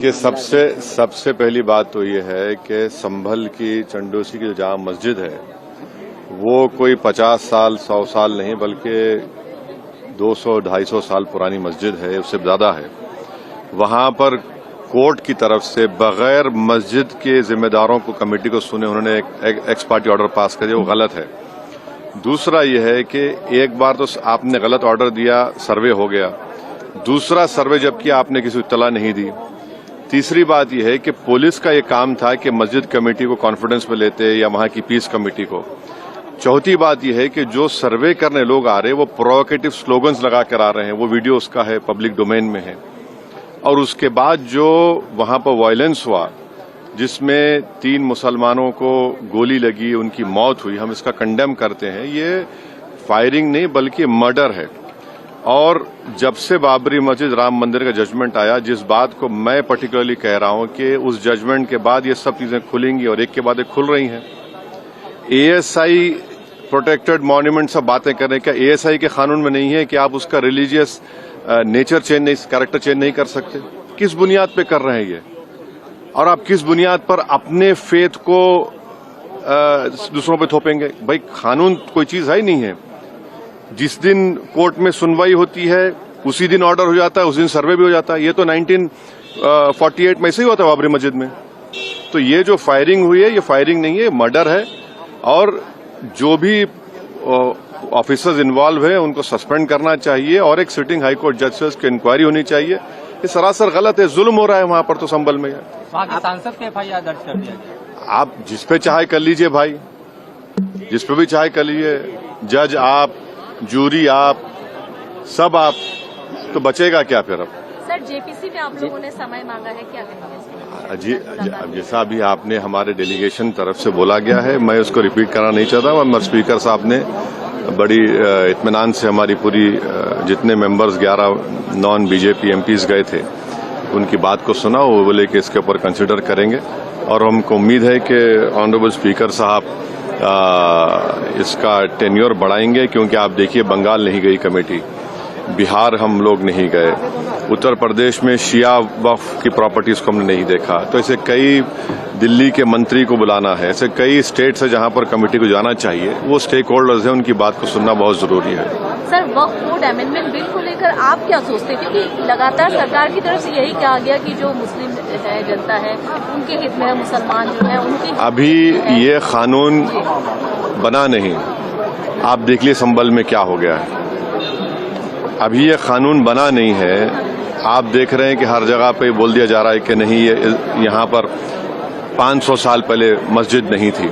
ये सबसे पहली बात तो ये है कि संभल की चंडोसी की जो जामा मस्जिद है वो कोई 50 साल 100 साल नहीं बल्कि 200-250 साल पुरानी मस्जिद है, उससे ज्यादा है। वहां पर कोर्ट की तरफ से बगैर मस्जिद के जिम्मेदारों को कमेटी को सुने उन्होंने एक एक्स पार्टी ऑर्डर पास कर दिया, वो गलत है। दूसरा ये है कि एक बार तो आपने गलत ऑर्डर दिया, सर्वे हो गया, दूसरा सर्वे जब किया आपने किसी को इत्तला नहीं दी। तीसरी बात यह है कि पुलिस का ये काम था कि मस्जिद कमेटी को कॉन्फिडेंस में लेते या वहां की पीस कमेटी को। चौथी बात यह है कि जो सर्वे करने लोग आ रहे हैं वो प्रोवोकेटिव स्लोगन्स लगा कर आ रहे हैं, वो वीडियो उसका है, पब्लिक डोमेन में है। और उसके बाद जो वहां पर वायलेंस हुआ जिसमें 3 मुसलमानों को गोली लगी, उनकी मौत हुई, हम इसका कंडेम करते हैं। ये फायरिंग नहीं बल्कि मर्डर है। और जब से बाबरी मस्जिद राम मंदिर का जजमेंट आया, जिस बात को मैं पर्टिकुलरली कह रहा हूं कि उस जजमेंट के बाद ये सब चीजें खुलेंगी और एक के बाद एक खुल रही हैं। एएसआई प्रोटेक्टेड मॉन्यूमेंट सब बातें कर रहे हैं, क्या एएसआई के कानून में नहीं है कि आप उसका रिलीजियस नेचर चेंज नहीं, कैरेक्टर चेंज नहीं कर सकते? किस बुनियाद पे कर रहे हैं ये? और आप किस बुनियाद पर अपने फेथ को दूसरों पे थोपेंगे? भाई कानून कोई चीज है ही नहीं है। जिस दिन कोर्ट में सुनवाई होती है उसी दिन ऑर्डर हो जाता है, उस दिन सर्वे भी हो जाता है। ये तो 1948 में ऐसे ही होता है बाबरी मस्जिद में। तो ये जो फायरिंग हुई है ये फायरिंग नहीं है, मर्डर है। और जो भी ऑफिसर्स इन्वॉल्व है उनको सस्पेंड करना चाहिए और एक सिटिंग हाईकोर्ट जज की इंक्वायरी होनी चाहिए। ये सरासर गलत है, जुल्म हो रहा है वहां पर तो संभल में। सांसद के एफआईआर दर्ज कर दिया गया। आप जिस पे चाहे कर लीजिए भाई, जिस पे भी चाहे कर लीजिए, जज आप, जूरी आप, सब आप, तो बचेगा क्या फिर? अब सर जेपीसी में आप लोगों ने समय मांगा है, क्या कहेंगे? जी, जैसा अभी आपने हमारे डेलीगेशन तरफ से बोला गया है, मैं उसको रिपीट करना नहीं चाहता। मगर स्पीकर साहब ने बड़ी इत्मीनान से हमारी पूरी जितने मेंबर्स 11 नॉन बीजेपी एमपीज गए थे उनकी बात को सुना। वो बोले कि इसके ऊपर कंसिडर करेंगे और हमको उम्मीद है कि ऑनरेबल स्पीकर साहब इसका टेन्योर बढ़ाएंगे। क्योंकि आप देखिए बंगाल नहीं गई कमेटी, बिहार हम लोग नहीं गए, उत्तर प्रदेश में शिया वक्फ की प्रॉपर्टीज को हमने नहीं देखा। तो ऐसे कई, दिल्ली के मंत्री को बुलाना है, ऐसे कई स्टेट्स है जहां पर कमेटी को जाना चाहिए। वो स्टेक होल्डर्स हैं, उनकी बात को सुनना बहुत जरूरी है। सर वक्फ बोर्ड अमेंडमेंट बिल को लेकर आप क्या सोचते हैं? क्योंकि लगातार सरकार की तरफ से यही कहा गया कि जो मुस्लिम जनता है उनके हित में है, मुसलमान जो है उनके अभी ये कानून बना नहीं। आप देख लिए संभल में क्या हो गया है। अभी ये कानून बना नहीं है। आप देख रहे हैं कि हर जगह पे बोल दिया जा रहा है कि नहीं, ये यहाँ पर 500 साल पहले मस्जिद नहीं थी।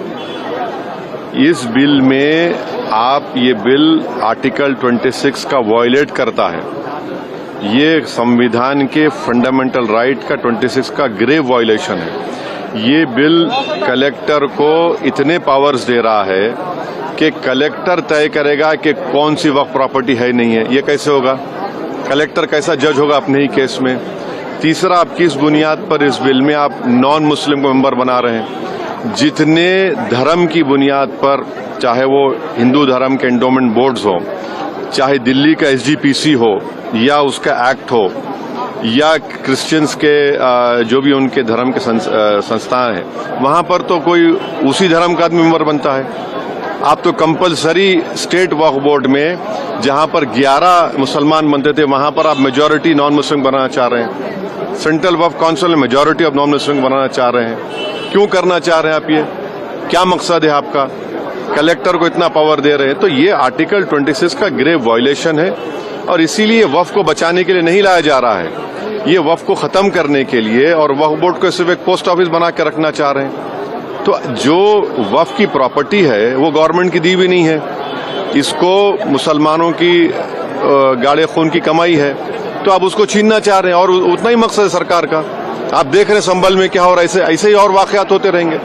इस बिल में आप, ये बिल आर्टिकल 26 का वायलेट करता है। ये संविधान के फंडामेंटल राइट का 26 का ग्रेव वायलेशन है। ये बिल कलेक्टर को इतने पावर्स दे रहा है कि कलेक्टर तय करेगा कि कौन सी वक्फ प्रॉपर्टी है नहीं है। ये कैसे होगा? कलेक्टर कैसा जज होगा अपने ही केस में? तीसरा, आप किस बुनियाद पर इस बिल में आप नॉन मुस्लिम को मेंबर बना रहे हैं? जितने धर्म की बुनियाद पर, चाहे वो हिंदू धर्म के एंडोमेंट बोर्ड्स हो, चाहे दिल्ली का एसजीपीसी हो या उसका एक्ट हो, या क्रिश्चियंस के जो भी उनके धर्म के संस्थाएं हैं, वहां पर तो कोई उसी धर्म का आदमी मेंबर बनता है। आप तो कंपलसरी स्टेट वक्फ बोर्ड में जहां पर 11 मुसलमान बनते थे वहां पर आप मेजॉरिटी नॉन मुस्लिम बनाना चाह रहे हैं। सेंट्रल वक्फ काउंसिल में मेजॉरिटी ऑफ नॉन मुस्लिम बनाना चाह रहे हैं। क्यों करना चाह रहे हैं आप? ये क्या मकसद है आपका? कलेक्टर को इतना पावर दे रहे हैं। तो ये आर्टिकल 26 का ग्रेव वायलेशन है और इसीलिए वक्फ को बचाने के लिए नहीं लाया जा रहा है। ये वक्फ को खत्म करने के लिए, और वक्फ बोर्ड को सिर्फ एक पोस्ट ऑफिस बना के रखना चाह रहे हैं। तो जो वक्फ की प्रॉपर्टी है वो गवर्नमेंट की दी भी नहीं है, इसको मुसलमानों की गाड़े खून की कमाई है, तो आप उसको छीनना चाह रहे हैं। और उतना ही मकसद है सरकार का। आप देख रहे हैं संभल में क्या हो रहा है, ऐसे ही और वाकयात होते रहेंगे।